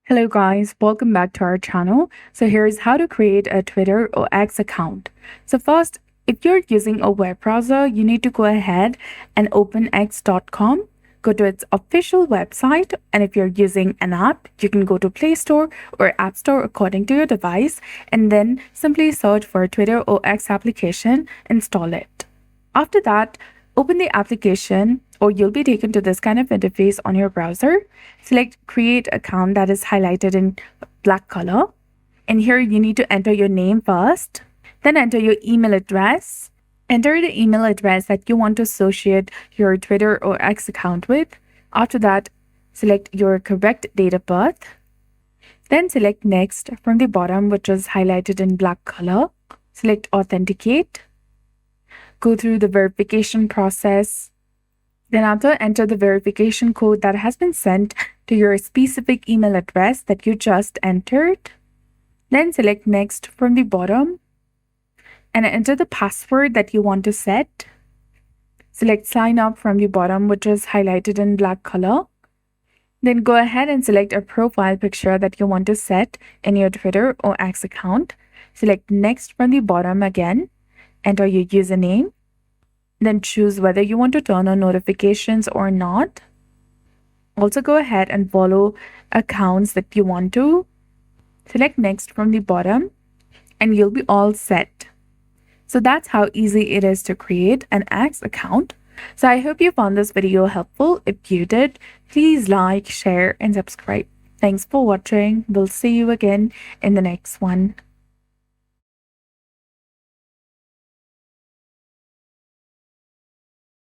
Hello guys, welcome back to our channel. So here's how to create a Twitter or X account. So first, if you're using a web browser, you need to go ahead and open x.com, go to its official website, and if you're using an app, you can go to Play Store or App Store according to your device, and then simply search for Twitter or X application, install it. After that, open the application or you'll be taken to this kind of interface on your browser. Select create account that is highlighted in black color. And here you need to enter your name first, then enter your email address. Enter the email address that you want to associate your Twitter or X account with. After that, select your correct date of birth. Then select next from the bottom, which is highlighted in black color. Select authenticate. Go through the verification process. Then after, enter the verification code that has been sent to your specific email address that you just entered. Then select next from the bottom and enter the password that you want to set. Select sign up from the bottom, which is highlighted in black color. Then go ahead and select a profile picture that you want to set in your Twitter or X account. Select next from the bottom again. Enter your username. Then choose whether you want to turn on notifications or not. Also go ahead and follow accounts that you want to. Select next from the bottom and you'll be all set. So that's how easy it is to create an X account. So I hope you found this video helpful. If you did, please like, share, and subscribe. Thanks for watching. We'll see you again in the next one.